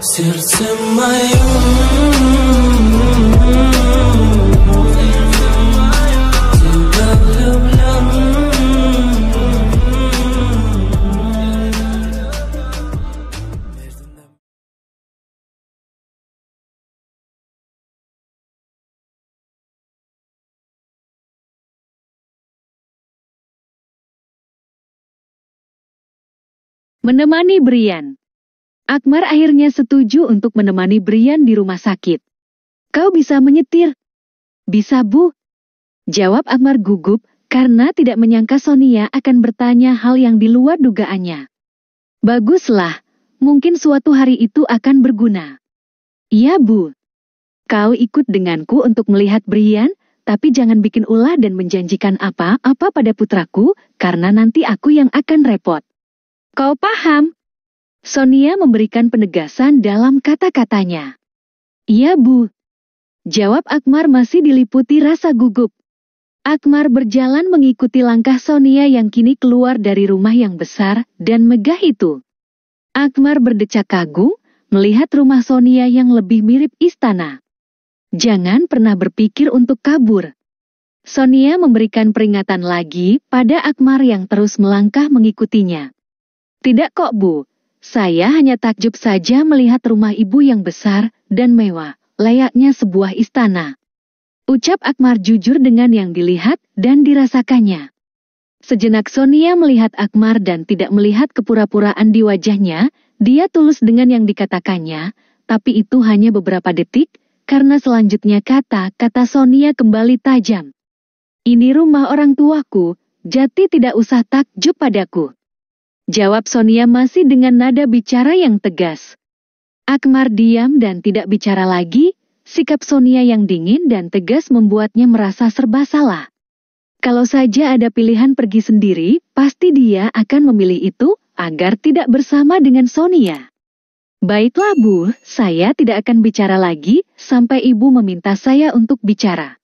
سرت معيون Menemani Brian. Akmar akhirnya setuju untuk menemani Brian di rumah sakit. Kau bisa menyetir? Bisa, Bu. Jawab Akmar gugup karena tidak menyangka Sonia akan bertanya hal yang di luar dugaannya. Baguslah, mungkin suatu hari itu akan berguna. Iya, Bu. Kau ikut denganku untuk melihat Brian, tapi jangan bikin ulah dan menjanjikan apa-apa pada putraku, karena nanti aku yang akan repot. Kau paham? Sonia memberikan penegasan dalam kata-katanya. Iya, Bu. Jawab Akmar masih diliputi rasa gugup. Akmar berjalan mengikuti langkah Sonia yang kini keluar dari rumah yang besar dan megah itu. Akmar berdecak kagum melihat rumah Sonia yang lebih mirip istana. Jangan pernah berpikir untuk kabur. Sonia memberikan peringatan lagi pada Akmar yang terus melangkah mengikutinya. Tidak kok, Bu. Saya hanya takjub saja melihat rumah ibu yang besar dan mewah, layaknya sebuah istana. Ucap Akmar jujur dengan yang dilihat dan dirasakannya. Sejenak Sonia melihat Akmar dan tidak melihat kepura-puraan di wajahnya, dia tulus dengan yang dikatakannya, tapi itu hanya beberapa detik, karena selanjutnya kata-kata Sonia kembali tajam. Ini rumah orang tuaku, jadi tidak usah takjub padaku. Jawab Sonia masih dengan nada bicara yang tegas. Akmar diam dan tidak bicara lagi, sikap Sonia yang dingin dan tegas membuatnya merasa serba salah. Kalau saja ada pilihan pergi sendiri, pasti dia akan memilih itu, agar tidak bersama dengan Sonia. Baiklah, Bu, saya tidak akan bicara lagi, sampai Ibu meminta saya untuk bicara.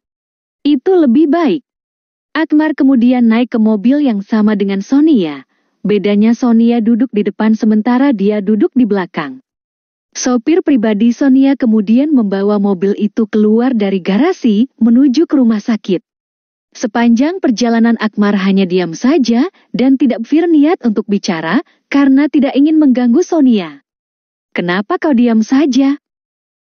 Itu lebih baik. Akmar kemudian naik ke mobil yang sama dengan Sonia. Bedanya Sonia duduk di depan sementara dia duduk di belakang. Sopir pribadi Sonia kemudian membawa mobil itu keluar dari garasi menuju ke rumah sakit. Sepanjang perjalanan Akmar hanya diam saja dan tidak berniat untuk bicara karena tidak ingin mengganggu Sonia. Kenapa kau diam saja?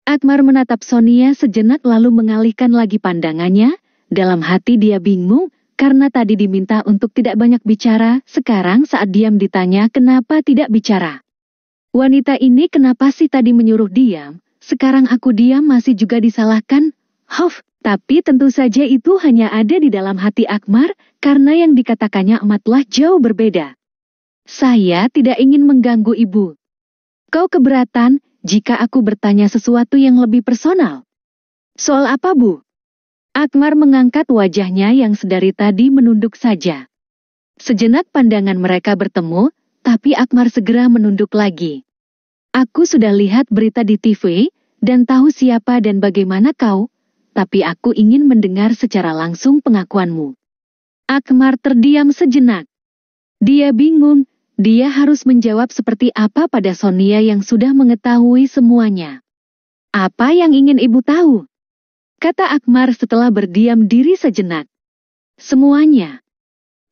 Akmar menatap Sonia sejenak lalu mengalihkan lagi pandangannya. Dalam hati dia bingung. Karena tadi diminta untuk tidak banyak bicara, sekarang saat diam ditanya kenapa tidak bicara. Wanita ini kenapa sih tadi menyuruh diam, sekarang aku diam masih juga disalahkan? Tapi tentu saja itu hanya ada di dalam hati Akmar, karena yang dikatakannya amatlah jauh berbeda. Saya tidak ingin mengganggu Ibu. Kau keberatan jika aku bertanya sesuatu yang lebih personal? Soal apa, Bu? Akmar mengangkat wajahnya yang sedari tadi menunduk saja. Sejenak pandangan mereka bertemu, tapi Akmar segera menunduk lagi. Aku sudah lihat berita di TV, dan tahu siapa dan bagaimana kau, tapi aku ingin mendengar secara langsung pengakuanmu. Akmar terdiam sejenak. Dia bingung, dia harus menjawab seperti apa pada Sonia yang sudah mengetahui semuanya. Apa yang ingin Ibu tahu? Kata Akmar setelah berdiam diri sejenak. Semuanya.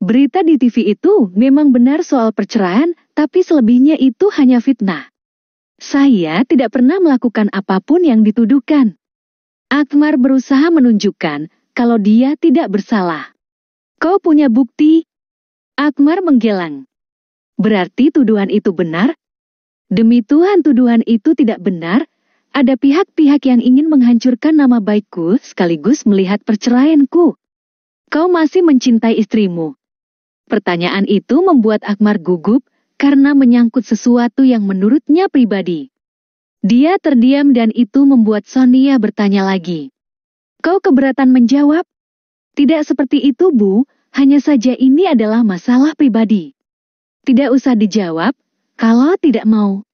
Berita di TV itu memang benar soal perceraian, tapi selebihnya itu hanya fitnah. Saya tidak pernah melakukan apapun yang dituduhkan. Akmar berusaha menunjukkan kalau dia tidak bersalah. Kau punya bukti? Akmar menggeleng. Berarti tuduhan itu benar? Demi Tuhan tuduhan itu tidak benar. Ada pihak-pihak yang ingin menghancurkan nama baikku sekaligus melihat perceraianku. Kau masih mencintai istrimu? Pertanyaan itu membuat Akmar gugup karena menyangkut sesuatu yang menurutnya pribadi. Dia terdiam dan itu membuat Sonia bertanya lagi. Kau keberatan menjawab? Tidak seperti itu, Bu, hanya saja ini adalah masalah pribadi. Tidak usah dijawab, kalau tidak mau.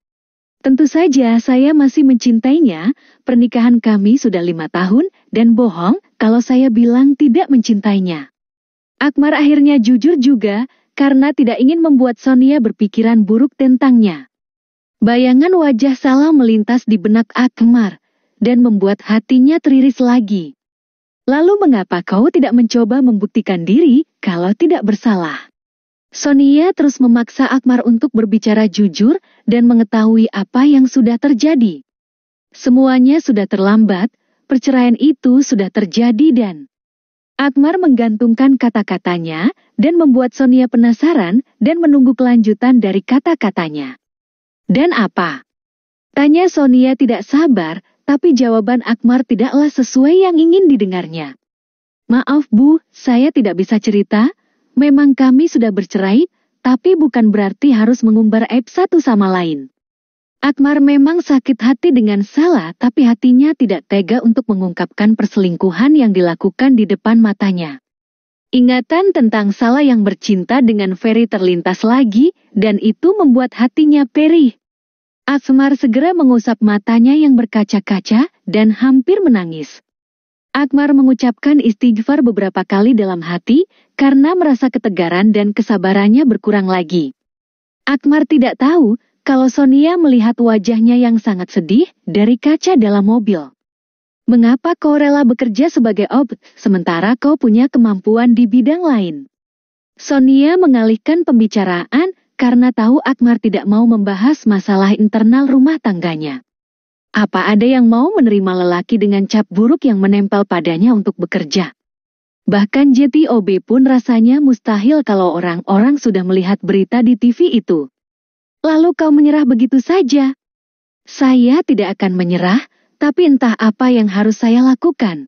Tentu saja saya masih mencintainya, pernikahan kami sudah 5 tahun, dan bohong kalau saya bilang tidak mencintainya. Akmar akhirnya jujur juga, karena tidak ingin membuat Sonia berpikiran buruk tentangnya. Bayangan wajah Salah melintas di benak Akmar, dan membuat hatinya teriris lagi. Lalu mengapa kau tidak mencoba membuktikan diri kalau tidak bersalah? Sonia terus memaksa Akmar untuk berbicara jujur dan mengetahui apa yang sudah terjadi. Semuanya sudah terlambat, perceraian itu sudah terjadi dan Akmar menggantungkan kata-katanya dan membuat Sonia penasaran dan menunggu kelanjutan dari kata-katanya. Dan apa? Tanya Sonia tidak sabar, tapi jawaban Akmar tidaklah sesuai yang ingin didengarnya. Maaf Bu, saya tidak bisa cerita, memang kami sudah bercerai, tapi bukan berarti harus mengumbar aib satu sama lain. Akmar memang sakit hati dengan Salah, tapi hatinya tidak tega untuk mengungkapkan perselingkuhan yang dilakukan di depan matanya. Ingatan tentang Salah yang bercinta dengan Ferry terlintas lagi, dan itu membuat hatinya perih. Akmar segera mengusap matanya yang berkaca-kaca dan hampir menangis. Akmar mengucapkan istighfar beberapa kali dalam hati karena merasa ketegaran dan kesabarannya berkurang lagi. Akmar tidak tahu kalau Sonia melihat wajahnya yang sangat sedih dari kaca dalam mobil. Mengapa kau rela bekerja sebagai sementara kau punya kemampuan di bidang lain? Sonia mengalihkan pembicaraan karena tahu Akmar tidak mau membahas masalah internal rumah tangganya. Apa ada yang mau menerima lelaki dengan cap buruk yang menempel padanya untuk bekerja? Bahkan JTOB pun rasanya mustahil kalau orang-orang sudah melihat berita di TV itu. Lalu kau menyerah begitu saja? Saya tidak akan menyerah, tapi entah apa yang harus saya lakukan.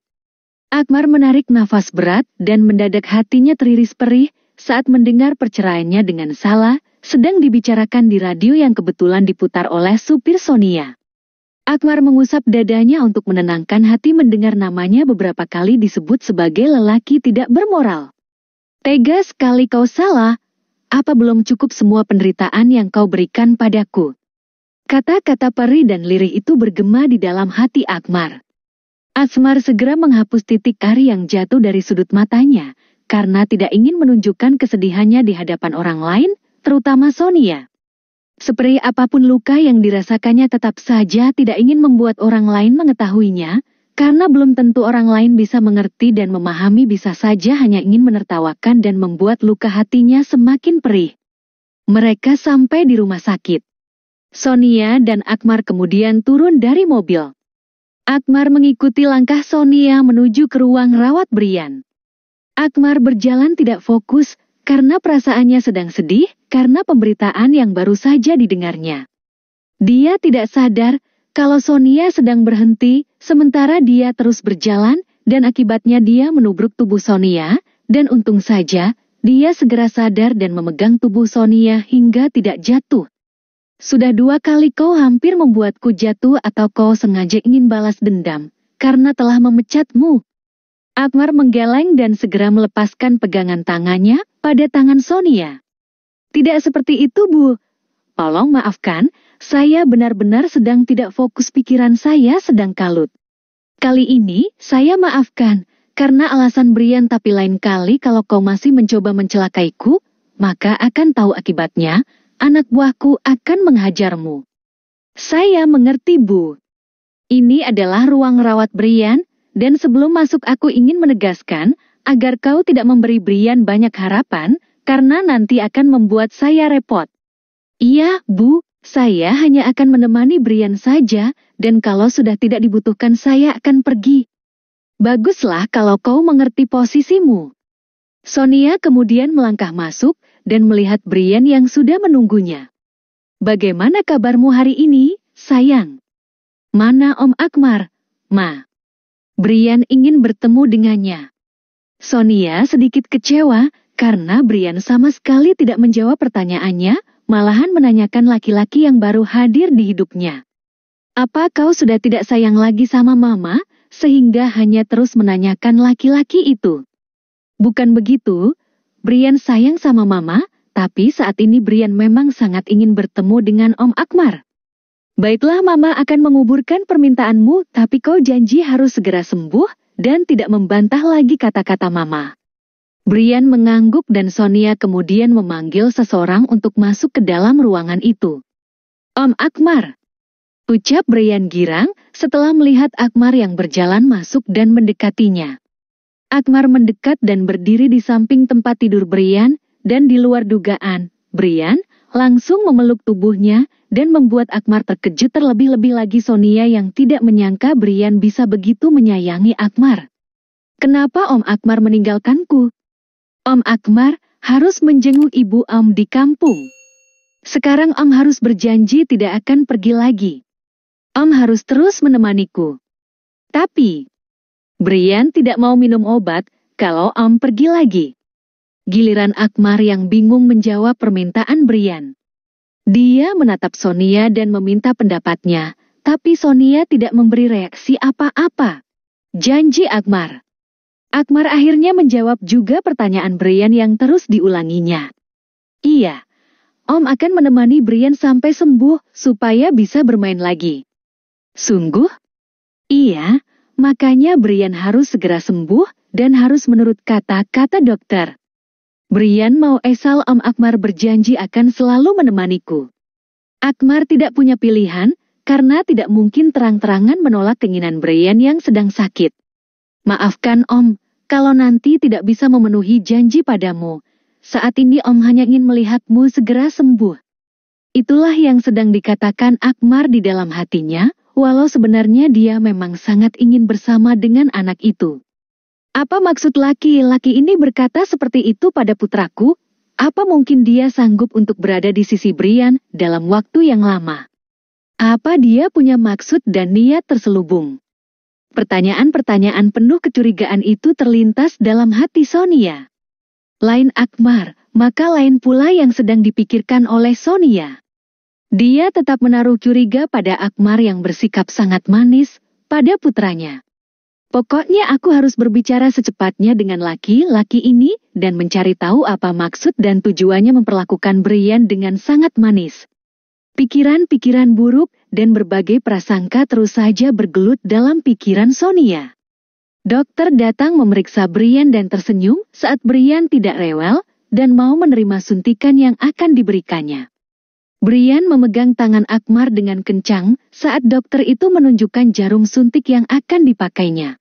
Akmar menarik nafas berat dan mendadak hatinya teriris perih saat mendengar perceraiannya dengan Salah sedang dibicarakan di radio yang kebetulan diputar oleh supir Sonia. Akmar mengusap dadanya untuk menenangkan hati mendengar namanya beberapa kali disebut sebagai lelaki tidak bermoral. Tega sekali kau Salah, apa belum cukup semua penderitaan yang kau berikan padaku? Kata-kata perih dan lirih itu bergema di dalam hati Akmar. Akmar segera menghapus titik air yang jatuh dari sudut matanya, karena tidak ingin menunjukkan kesedihannya di hadapan orang lain, terutama Sonia. Seperti apapun luka yang dirasakannya tetap saja tidak ingin membuat orang lain mengetahuinya, karena belum tentu orang lain bisa mengerti dan memahami, bisa saja hanya ingin menertawakan dan membuat luka hatinya semakin perih. Mereka sampai di rumah sakit. Sonia dan Akmar kemudian turun dari mobil. Akmar mengikuti langkah Sonia menuju ke ruang rawat Brian. Akmar berjalan tidak fokus, karena perasaannya sedang sedih, karena pemberitaan yang baru saja didengarnya. Dia tidak sadar kalau Sonia sedang berhenti, sementara dia terus berjalan, dan akibatnya dia menubruk tubuh Sonia, dan untung saja, dia segera sadar dan memegang tubuh Sonia hingga tidak jatuh. Sudah 2 kali kau hampir membuatku jatuh atau kau sengaja ingin balas dendam, karena telah memecatmu. Akmar menggeleng dan segera melepaskan pegangan tangannya pada tangan Sonia. Tidak seperti itu Bu. Tolong maafkan, saya benar-benar sedang tidak fokus, pikiran saya sedang kalut. Kali ini, saya maafkan, karena alasan Brian, tapi lain kali kalau kau masih mencoba mencelakaiku, maka akan tahu akibatnya, anak buahku akan menghajarmu. Saya mengerti Bu. Ini adalah ruang rawat Brian, dan sebelum masuk aku ingin menegaskan, agar kau tidak memberi Brian banyak harapan, karena nanti akan membuat saya repot. Iya, Bu, saya hanya akan menemani Brian saja, dan kalau sudah tidak dibutuhkan saya akan pergi. Baguslah kalau kau mengerti posisimu. Sonia kemudian melangkah masuk, dan melihat Brian yang sudah menunggunya. Bagaimana kabarmu hari ini, sayang? Mana Om Akmar, Ma? Brian ingin bertemu dengannya. Sonia sedikit kecewa, karena Brian sama sekali tidak menjawab pertanyaannya, malahan menanyakan laki-laki yang baru hadir di hidupnya. Apa kau sudah tidak sayang lagi sama Mama, sehingga hanya terus menanyakan laki-laki itu? Bukan begitu, Brian sayang sama Mama, tapi saat ini Brian memang sangat ingin bertemu dengan Om Akmar. Baiklah, Mama akan menguburkan permintaanmu, tapi kau janji harus segera sembuh, dan tidak membantah lagi kata-kata Mama. Brian mengangguk dan Sonia kemudian memanggil seseorang untuk masuk ke dalam ruangan itu. Om Akmar, ucap Brian girang setelah melihat Akmar yang berjalan masuk dan mendekatinya. Akmar mendekat dan berdiri di samping tempat tidur Brian, dan di luar dugaan, Brian langsung memeluk tubuhnya dan membuat Akmar terkejut, terlebih-lebih lagi Sonia yang tidak menyangka Brian bisa begitu menyayangi Akmar. Kenapa Om Akmar meninggalkanku? Om Akmar harus menjenguk ibu Om di kampung. Sekarang Om harus berjanji tidak akan pergi lagi. Om harus terus menemaniku. Tapi Brian tidak mau minum obat kalau Om pergi lagi. Giliran Akmar yang bingung menjawab permintaan Brian. Dia menatap Sonia dan meminta pendapatnya, tapi Sonia tidak memberi reaksi apa-apa. Janji Akmar. Akmar akhirnya menjawab juga pertanyaan Brian yang terus diulanginya. Iya, Om akan menemani Brian sampai sembuh supaya bisa bermain lagi. Sungguh? Iya, makanya Brian harus segera sembuh dan harus menurut kata-kata dokter. Brian mau asal Om Akmar berjanji akan selalu menemaniku. Akmar tidak punya pilihan, karena tidak mungkin terang-terangan menolak keinginan Brian yang sedang sakit. Maafkan Om, kalau nanti tidak bisa memenuhi janji padamu. Saat ini Om hanya ingin melihatmu segera sembuh. Itulah yang sedang dikatakan Akmar di dalam hatinya, walau sebenarnya dia memang sangat ingin bersama dengan anak itu. Apa maksud laki-laki ini berkata seperti itu pada putraku? Apa mungkin dia sanggup untuk berada di sisi Brian dalam waktu yang lama? Apa dia punya maksud dan niat terselubung? Pertanyaan-pertanyaan penuh kecurigaan itu terlintas dalam hati Sonia. Lain Akmar, maka lain pula yang sedang dipikirkan oleh Sonia. Dia tetap menaruh curiga pada Akmar yang bersikap sangat manis pada putranya. Pokoknya aku harus berbicara secepatnya dengan laki-laki ini dan mencari tahu apa maksud dan tujuannya memperlakukan Brian dengan sangat manis. Pikiran-pikiran buruk dan berbagai prasangka terus saja bergelut dalam pikiran Sonia. Dokter datang memeriksa Brian dan tersenyum saat Brian tidak rewel dan mau menerima suntikan yang akan diberikannya. Brian memegang tangan Akmar dengan kencang saat dokter itu menunjukkan jarum suntik yang akan dipakainya.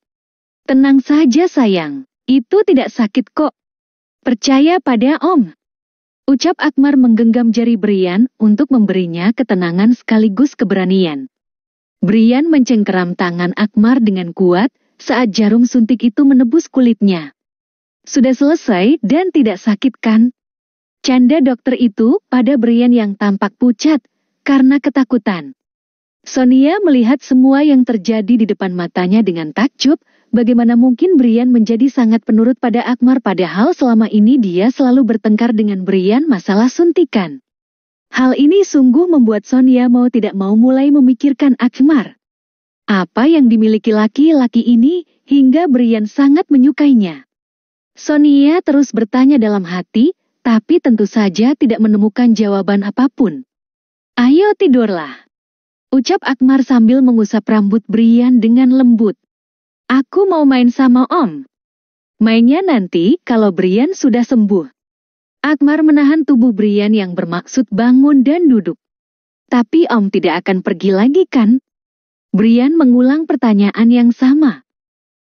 Tenang saja sayang, itu tidak sakit kok. Percaya pada Om. Ucap Akmar menggenggam jari Brian untuk memberinya ketenangan sekaligus keberanian. Brian mencengkeram tangan Akmar dengan kuat saat jarum suntik itu menebus kulitnya. Sudah selesai dan tidak sakit kan? Canda dokter itu pada Brian yang tampak pucat karena ketakutan. Sonia melihat semua yang terjadi di depan matanya dengan takjub. Bagaimana mungkin Brian menjadi sangat penurut pada Akmar padahal selama ini dia selalu bertengkar dengan Brian masalah suntikan. Hal ini sungguh membuat Sonia mau tidak mau mulai memikirkan Akmar. Apa yang dimiliki laki-laki ini hingga Brian sangat menyukainya? Sonia terus bertanya dalam hati, tapi tentu saja tidak menemukan jawaban apapun. Ayo tidurlah, ucap Akmar sambil mengusap rambut Brian dengan lembut. Aku mau main sama Om. Mainnya nanti kalau Brian sudah sembuh. Akmar menahan tubuh Brian yang bermaksud bangun dan duduk. Tapi Om tidak akan pergi lagi kan? Brian mengulang pertanyaan yang sama.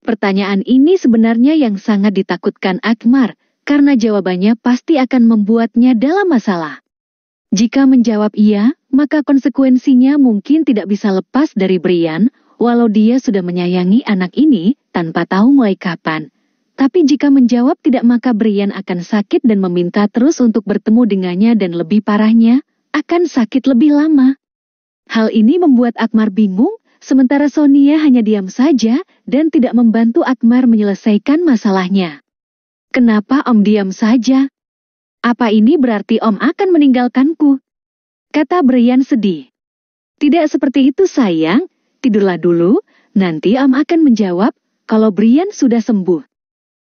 Pertanyaan ini sebenarnya yang sangat ditakutkan Akmar, karena jawabannya pasti akan membuatnya dalam masalah. Jika menjawab iya, maka konsekuensinya mungkin tidak bisa lepas dari Brian, walau dia sudah menyayangi anak ini tanpa tahu mulai kapan. Tapi jika menjawab tidak maka Brian akan sakit dan meminta terus untuk bertemu dengannya dan lebih parahnya, akan sakit lebih lama. Hal ini membuat Akmar bingung, sementara Sonia hanya diam saja dan tidak membantu Akmar menyelesaikan masalahnya. Kenapa Om diam saja? Apa ini berarti Om akan meninggalkanku? Kata Brian sedih. Tidak seperti itu sayang. Tidurlah dulu, nanti Om akan menjawab kalau Brian sudah sembuh.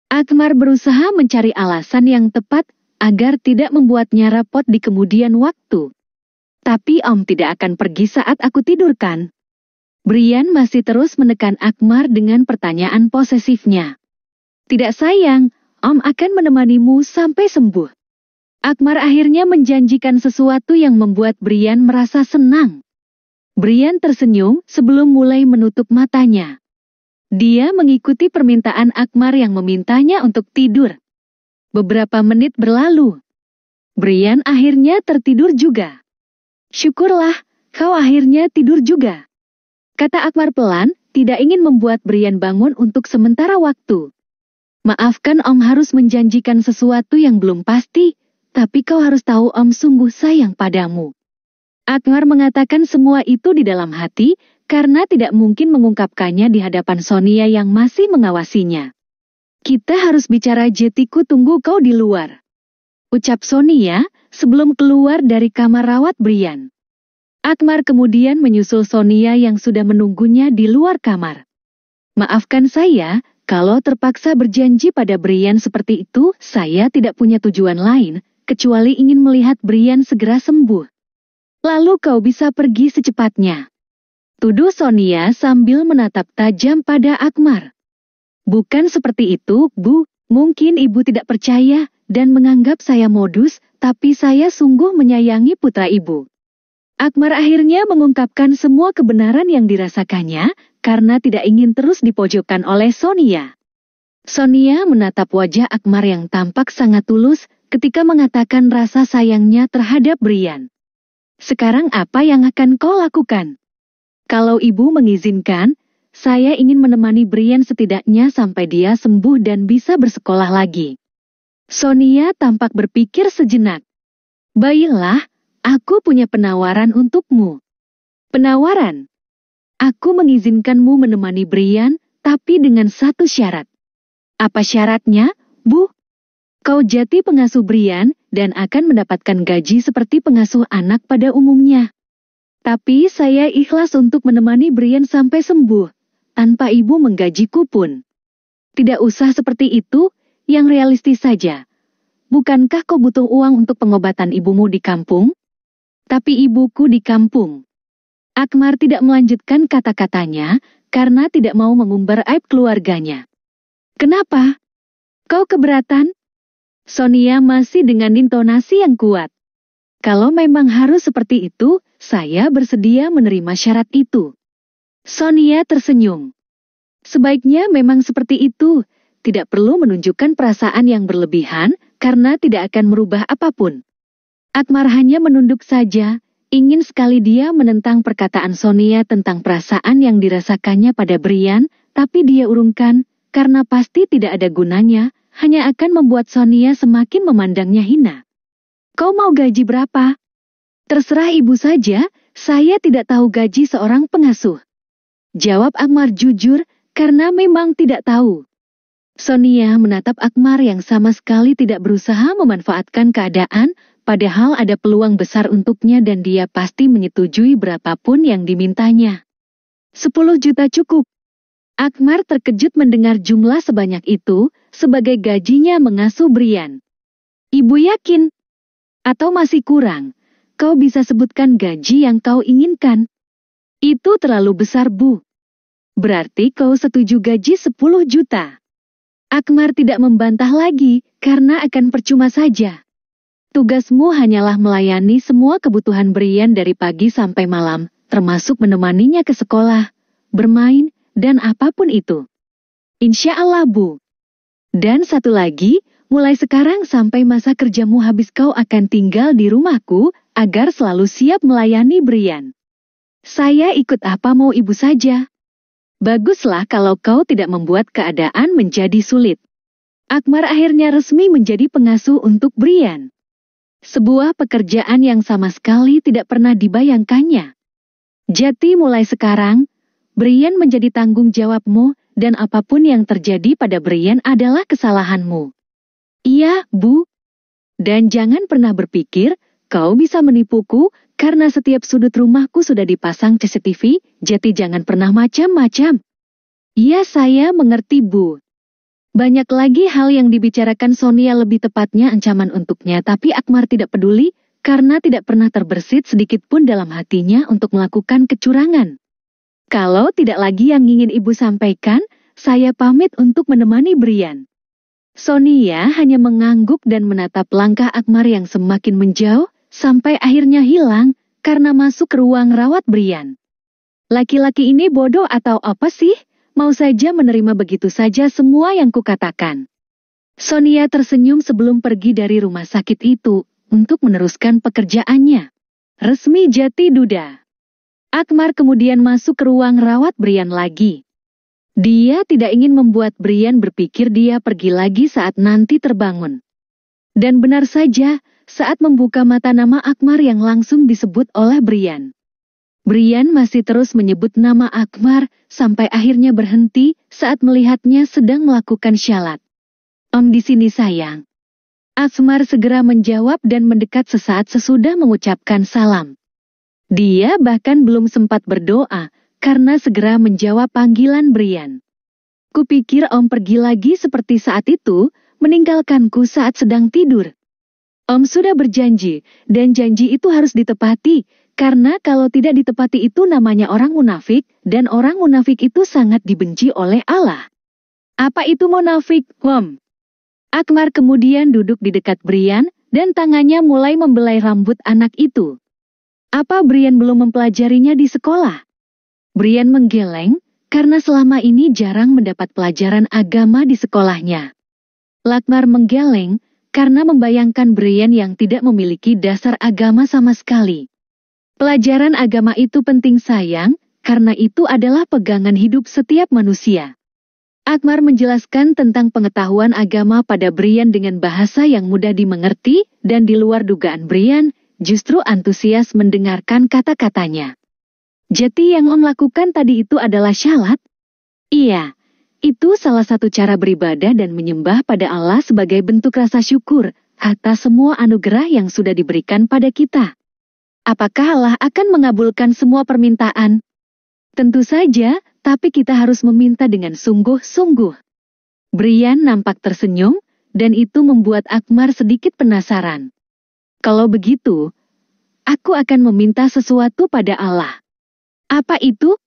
Akmar berusaha mencari alasan yang tepat agar tidak membuatnya repot di kemudian waktu. Tapi Om tidak akan pergi saat aku tidurkan. Brian masih terus menekan Akmar dengan pertanyaan posesifnya. Tidak sayang, Om akan menemanimu sampai sembuh. Akmar akhirnya menjanjikan sesuatu yang membuat Brian merasa senang. Brian tersenyum sebelum mulai menutup matanya. Dia mengikuti permintaan Akmar yang memintanya untuk tidur. Beberapa menit berlalu. Brian akhirnya tertidur juga. Syukurlah, kau akhirnya tidur juga, kata Akmar pelan, tidak ingin membuat Brian bangun untuk sementara waktu. Maafkan Om harus menjanjikan sesuatu yang belum pasti, tapi kau harus tahu Om sungguh sayang padamu. Akmar mengatakan semua itu di dalam hati, karena tidak mungkin mengungkapkannya di hadapan Sonia yang masih mengawasinya. Kita harus bicara, Jetiku tunggu kau di luar, ucap Sonia sebelum keluar dari kamar rawat Brian. Akmar kemudian menyusul Sonia yang sudah menunggunya di luar kamar. Maafkan saya, kalau terpaksa berjanji pada Brian seperti itu, saya tidak punya tujuan lain, kecuali ingin melihat Brian segera sembuh. Lalu kau bisa pergi secepatnya, tuduh Sonia sambil menatap tajam pada Akmar. Bukan seperti itu, Bu, mungkin Ibu tidak percaya dan menganggap saya modus, tapi saya sungguh menyayangi putra Ibu. Akmar akhirnya mengungkapkan semua kebenaran yang dirasakannya, karena tidak ingin terus dipojokkan oleh Sonia. Sonia menatap wajah Akmar yang tampak sangat tulus ketika mengatakan rasa sayangnya terhadap Brian. Sekarang apa yang akan kau lakukan? Kalau Ibu mengizinkan, saya ingin menemani Brian setidaknya sampai dia sembuh dan bisa bersekolah lagi. Sonia tampak berpikir sejenak. Baiklah, aku punya penawaran untukmu. Penawaran? Aku mengizinkanmu menemani Brian, tapi dengan satu syarat. Apa syaratnya, Bu? Kau jadi pengasuh Brian dan akan mendapatkan gaji seperti pengasuh anak pada umumnya. Tapi saya ikhlas untuk menemani Brian sampai sembuh, tanpa Ibu menggajiku pun. Tidak usah seperti itu, yang realistis saja. Bukankah kau butuh uang untuk pengobatan ibumu di kampung? Tapi ibuku di kampung. Akmar tidak melanjutkan kata-katanya, karena tidak mau mengumbar aib keluarganya. Kenapa? Kau keberatan? Sonia masih dengan intonasi yang kuat. Kalau memang harus seperti itu, saya bersedia menerima syarat itu. Sonia tersenyum. Sebaiknya memang seperti itu, tidak perlu menunjukkan perasaan yang berlebihan, karena tidak akan merubah apapun. Akmar hanya menunduk saja, ingin sekali dia menentang perkataan Sonia tentang perasaan yang dirasakannya pada Brian, tapi dia urungkan, karena pasti tidak ada gunanya, hanya akan membuat Sonia semakin memandangnya hina. Kau mau gaji berapa? Terserah Ibu saja, saya tidak tahu gaji seorang pengasuh, jawab Akmar jujur, karena memang tidak tahu. Sonia menatap Akmar yang sama sekali tidak berusaha memanfaatkan keadaan, padahal ada peluang besar untuknya dan dia pasti menyetujui berapapun yang dimintanya. 10 juta cukup. Akmar terkejut mendengar jumlah sebanyak itu, sebagai gajinya mengasuh Brian. Ibu yakin? Atau masih kurang? Kau bisa sebutkan gaji yang kau inginkan? Itu terlalu besar, Bu. Berarti kau setuju gaji 10 juta. Akmar tidak membantah lagi, karena akan percuma saja. Tugasmu hanyalah melayani semua kebutuhan Brian dari pagi sampai malam, termasuk menemaninya ke sekolah, bermain, dan apapun itu. Insya Allah, Bu. Dan satu lagi, mulai sekarang sampai masa kerjamu habis kau akan tinggal di rumahku, agar selalu siap melayani Brian. Saya ikut apa mau Ibu saja. Baguslah kalau kau tidak membuat keadaan menjadi sulit. Akmar akhirnya resmi menjadi pengasuh untuk Brian. Sebuah pekerjaan yang sama sekali tidak pernah dibayangkannya. Jadi mulai sekarang, Brian menjadi tanggung jawabmu, dan apapun yang terjadi pada Brian adalah kesalahanmu. Iya, Bu. Dan jangan pernah berpikir, kau bisa menipuku, karena setiap sudut rumahku sudah dipasang CCTV, jadi jangan pernah macam-macam. Iya, saya mengerti, Bu. Banyak lagi hal yang dibicarakan Sonia, lebih tepatnya ancaman untuknya, tapi Akmar tidak peduli, karena tidak pernah terbersit sedikit pun dalam hatinya untuk melakukan kecurangan. Kalau tidak lagi yang ingin Ibu sampaikan, saya pamit untuk menemani Brian. Sonia hanya mengangguk dan menatap langkah Akmar yang semakin menjauh, sampai akhirnya hilang, karena masuk ke ruang rawat Brian. Laki-laki ini bodoh atau apa sih? Mau saja menerima begitu saja semua yang kukatakan. Sonia tersenyum sebelum pergi dari rumah sakit itu, untuk meneruskan pekerjaannya. Resmi Jati Duda. Akmar kemudian masuk ke ruang rawat Brian lagi. Dia tidak ingin membuat Brian berpikir dia pergi lagi saat nanti terbangun. Dan benar saja, saat membuka mata nama Akmar yang langsung disebut oleh Brian. Brian masih terus menyebut nama Akmar, sampai akhirnya berhenti saat melihatnya sedang melakukan syalat. Om di sini sayang. Akmar segera menjawab dan mendekat sesaat sesudah mengucapkan salam. Dia bahkan belum sempat berdoa, karena segera menjawab panggilan Brian. Kupikir Om pergi lagi seperti saat itu, meninggalkanku saat sedang tidur. Om sudah berjanji, dan janji itu harus ditepati, karena kalau tidak ditepati itu namanya orang munafik, dan orang munafik itu sangat dibenci oleh Allah. Apa itu munafik, Om? Akmar kemudian duduk di dekat Brian, dan tangannya mulai membelai rambut anak itu. Apa Brian belum mempelajarinya di sekolah? Brian menggeleng, karena selama ini jarang mendapat pelajaran agama di sekolahnya. Akmar menggeleng, karena membayangkan Brian yang tidak memiliki dasar agama sama sekali. Pelajaran agama itu penting sayang, karena itu adalah pegangan hidup setiap manusia. Akmar menjelaskan tentang pengetahuan agama pada Brian dengan bahasa yang mudah dimengerti, dan di luar dugaan Brian, justru antusias mendengarkan kata-katanya. Jadi yang Om lakukan tadi itu adalah syalat? Iya, itu salah satu cara beribadah dan menyembah pada Allah sebagai bentuk rasa syukur atas semua anugerah yang sudah diberikan pada kita. Apakah Allah akan mengabulkan semua permintaan? Tentu saja, tapi kita harus meminta dengan sungguh-sungguh. Brian nampak tersenyum, dan itu membuat Akmar sedikit penasaran. Kalau begitu, aku akan meminta sesuatu pada Allah. Apa itu?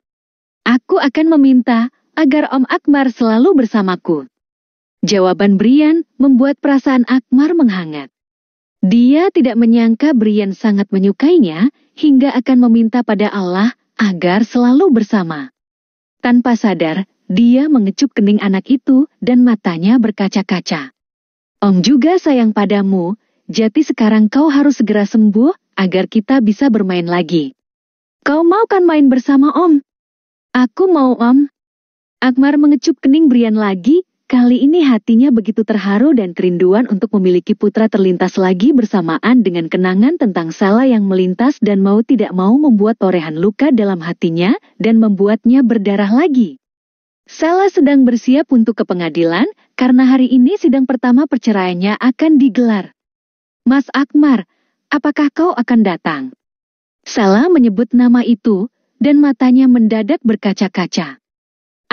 Aku akan meminta agar Om Akmar selalu bersamaku. Jawaban Brian membuat perasaan Akmar menghangat. Dia tidak menyangka Brian sangat menyukainya, hingga akan meminta pada Allah agar selalu bersama. Tanpa sadar, dia mengecup kening anak itu dan matanya berkaca-kaca. Om juga sayang padamu, jadi sekarang kau harus segera sembuh agar kita bisa bermain lagi. Kau mau kan main bersama Om? Aku mau Om. Akmar mengecup kening Brian lagi. Kali ini hatinya begitu terharu dan kerinduan untuk memiliki putra terlintas lagi bersamaan dengan kenangan tentang Sala yang melintas dan mau tidak mau membuat torehan luka dalam hatinya dan membuatnya berdarah lagi. Sala sedang bersiap untuk ke pengadilan karena hari ini sidang pertama perceraiannya akan digelar. Mas Akmar, apakah kau akan datang? Sala menyebut nama itu dan matanya mendadak berkaca-kaca.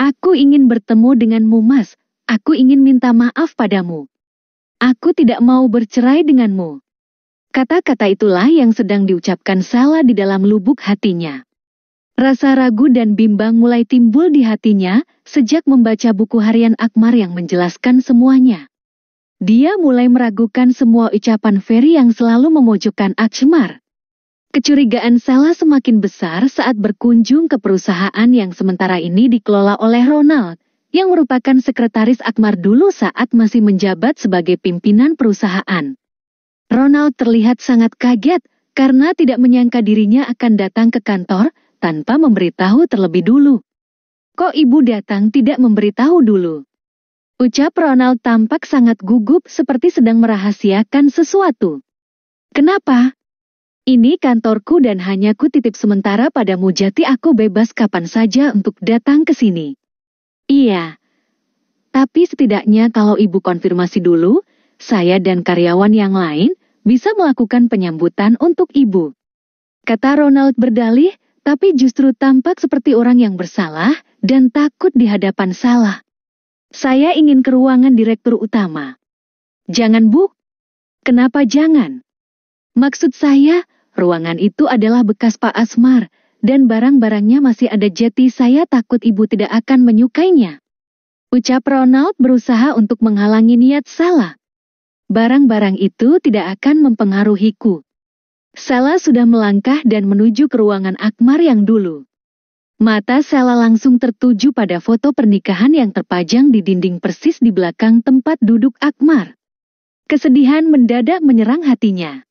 Aku ingin bertemu denganmu Mas. Aku ingin minta maaf padamu. Aku tidak mau bercerai denganmu. Kata-kata itulah yang sedang diucapkan Sala di dalam lubuk hatinya. Rasa ragu dan bimbang mulai timbul di hatinya sejak membaca buku harian Akmar yang menjelaskan semuanya. Dia mulai meragukan semua ucapan Ferry yang selalu memojokkan Akmar. Kecurigaan Sala semakin besar saat berkunjung ke perusahaan yang sementara ini dikelola oleh Ronald, yang merupakan sekretaris Akmar dulu saat masih menjabat sebagai pimpinan perusahaan. Ronald terlihat sangat kaget karena tidak menyangka dirinya akan datang ke kantor tanpa memberitahu terlebih dulu. Kok ibu datang tidak memberitahu dulu? Ucap Ronald tampak sangat gugup seperti sedang merahasiakan sesuatu. Kenapa? Ini kantorku dan hanya ku titip sementara padamu jadi aku bebas kapan saja untuk datang ke sini. Iya, tapi setidaknya kalau ibu konfirmasi dulu, saya dan karyawan yang lain bisa melakukan penyambutan untuk ibu. Kata Ronald berdalih, tapi justru tampak seperti orang yang bersalah dan takut di hadapan Sala. Saya ingin ke ruangan direktur utama. Jangan Bu. Kenapa jangan? Maksud saya, ruangan itu adalah bekas Pak Akmar. Dan barang-barangnya masih ada jadi saya takut ibu tidak akan menyukainya. Ucap Ronald berusaha untuk menghalangi niat Sala. Barang-barang itu tidak akan mempengaruhiku. Sala sudah melangkah dan menuju ke ruangan Akmar yang dulu. Mata Sala langsung tertuju pada foto pernikahan yang terpajang di dinding persis di belakang tempat duduk Akmar. Kesedihan mendadak menyerang hatinya.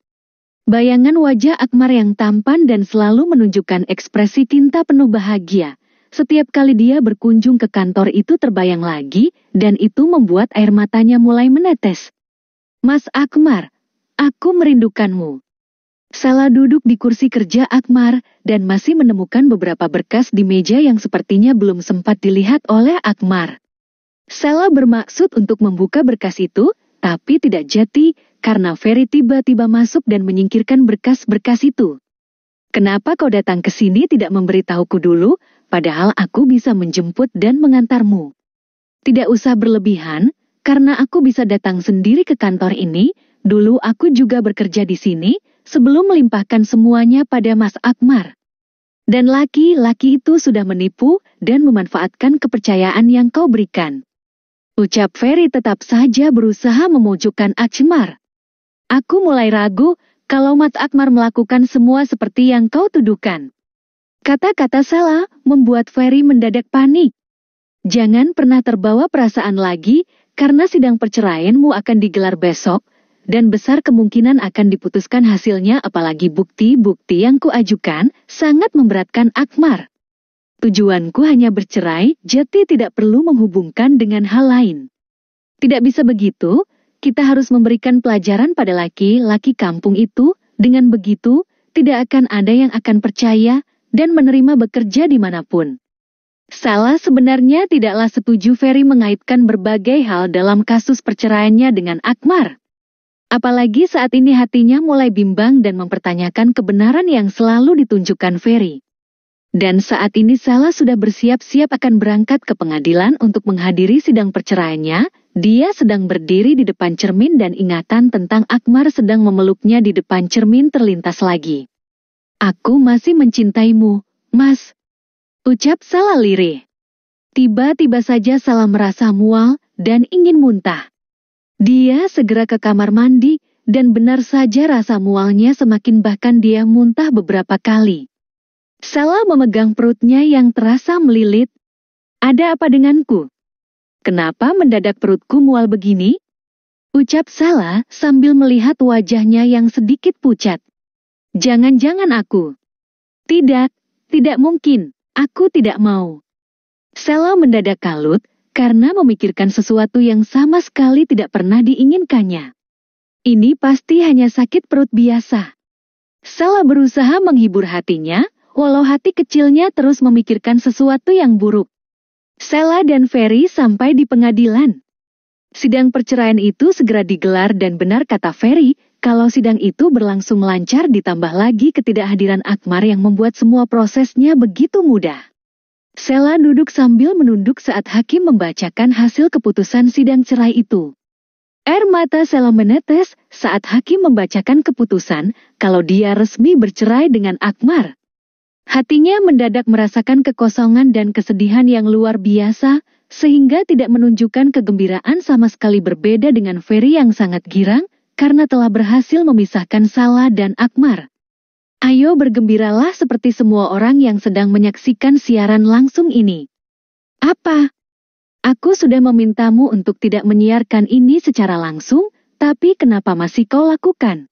Bayangan wajah Akmar yang tampan dan selalu menunjukkan ekspresi cinta penuh bahagia. Setiap kali dia berkunjung ke kantor itu terbayang lagi, dan itu membuat air matanya mulai menetes. Mas Akmar, aku merindukanmu. Sala duduk di kursi kerja Akmar, dan masih menemukan beberapa berkas di meja yang sepertinya belum sempat dilihat oleh Akmar. Sala bermaksud untuk membuka berkas itu, tapi tidak jadi, karena Ferry tiba-tiba masuk dan menyingkirkan berkas-berkas itu. Kenapa kau datang ke sini tidak memberitahuku dulu, padahal aku bisa menjemput dan mengantarmu? Tidak usah berlebihan, karena aku bisa datang sendiri ke kantor ini. Dulu aku juga bekerja di sini, sebelum melimpahkan semuanya pada Mas Akmar. Dan laki-laki itu sudah menipu dan memanfaatkan kepercayaan yang kau berikan. Ucap Ferry tetap saja berusaha memojokkan Akmar. Aku mulai ragu kalau Mas Akmar melakukan semua seperti yang kau tuduhkan. Kata-kata Sala membuat Ferry mendadak panik. Jangan pernah terbawa perasaan lagi, karena sidang perceraianmu akan digelar besok, dan besar kemungkinan akan diputuskan hasilnya, apalagi bukti-bukti yang kuajukan sangat memberatkan Akmar. Tujuanku hanya bercerai, jadi tidak perlu menghubungkan dengan hal lain. Tidak bisa begitu, kita harus memberikan pelajaran pada laki-laki kampung itu. Dengan begitu, tidak akan ada yang akan percaya dan menerima bekerja dimanapun. Sala sebenarnya tidaklah setuju Ferry mengaitkan berbagai hal dalam kasus perceraiannya dengan Akmar. Apalagi saat ini hatinya mulai bimbang dan mempertanyakan kebenaran yang selalu ditunjukkan Ferry. Dan saat ini Sala sudah bersiap-siap akan berangkat ke pengadilan untuk menghadiri sidang perceraiannya. Dia sedang berdiri di depan cermin dan ingatan tentang Akmar sedang memeluknya di depan cermin terlintas lagi. Aku masih mencintaimu, Mas. Ucap Sala lirih. Tiba-tiba saja Sala merasa mual dan ingin muntah. Dia segera ke kamar mandi, dan benar saja rasa mualnya semakin, bahkan dia muntah beberapa kali. Sala memegang perutnya yang terasa melilit. Ada apa denganku? Kenapa mendadak perutku mual begini? Ucap Sala sambil melihat wajahnya yang sedikit pucat. Jangan-jangan aku. Tidak mungkin, aku tidak mau. Sala mendadak kalut, karena memikirkan sesuatu yang sama sekali tidak pernah diinginkannya. Ini pasti hanya sakit perut biasa. Sala berusaha menghibur hatinya, walau hati kecilnya terus memikirkan sesuatu yang buruk. Sala dan Ferry sampai di pengadilan. Sidang perceraian itu segera digelar dan benar kata Ferry, kalau sidang itu berlangsung lancar ditambah lagi ketidakhadiran Akmar yang membuat semua prosesnya begitu mudah. Sala duduk sambil menunduk saat hakim membacakan hasil keputusan sidang cerai itu. Air mata Sala menetes saat hakim membacakan keputusan kalau dia resmi bercerai dengan Akmar. Hatinya mendadak merasakan kekosongan dan kesedihan yang luar biasa, sehingga tidak menunjukkan kegembiraan sama sekali, berbeda dengan Ferry yang sangat girang, karena telah berhasil memisahkan Sala dan Akmar. Ayo bergembiralah seperti semua orang yang sedang menyaksikan siaran langsung ini. Apa? Aku sudah memintamu untuk tidak menyiarkan ini secara langsung, tapi kenapa masih kau lakukan?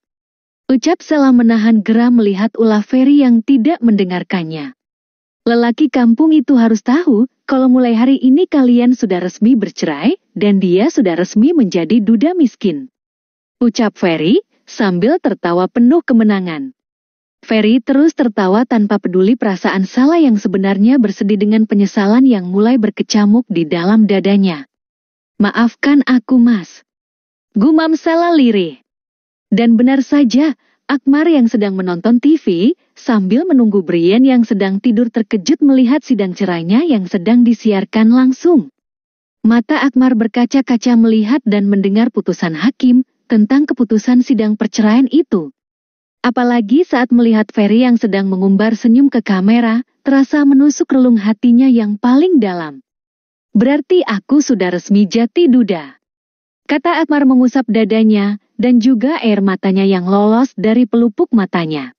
Ucap Sala menahan geram melihat ulah Ferry yang tidak mendengarkannya. Lelaki kampung itu harus tahu, kalau mulai hari ini kalian sudah resmi bercerai, dan dia sudah resmi menjadi duda miskin. Ucap Ferry, sambil tertawa penuh kemenangan. Ferry terus tertawa tanpa peduli perasaan Sala yang sebenarnya bersedih dengan penyesalan yang mulai berkecamuk di dalam dadanya. Maafkan aku, Mas. Gumam Sala lirih. Dan benar saja, Akmar yang sedang menonton TV, sambil menunggu Brian yang sedang tidur terkejut melihat sidang cerainya yang sedang disiarkan langsung. Mata Akmar berkaca-kaca melihat dan mendengar putusan hakim tentang keputusan sidang perceraian itu. Apalagi saat melihat Ferry yang sedang mengumbar senyum ke kamera, terasa menusuk relung hatinya yang paling dalam. Berarti aku sudah resmi jati duda, kata Akmar mengusap dadanya dan juga air matanya yang lolos dari pelupuk matanya.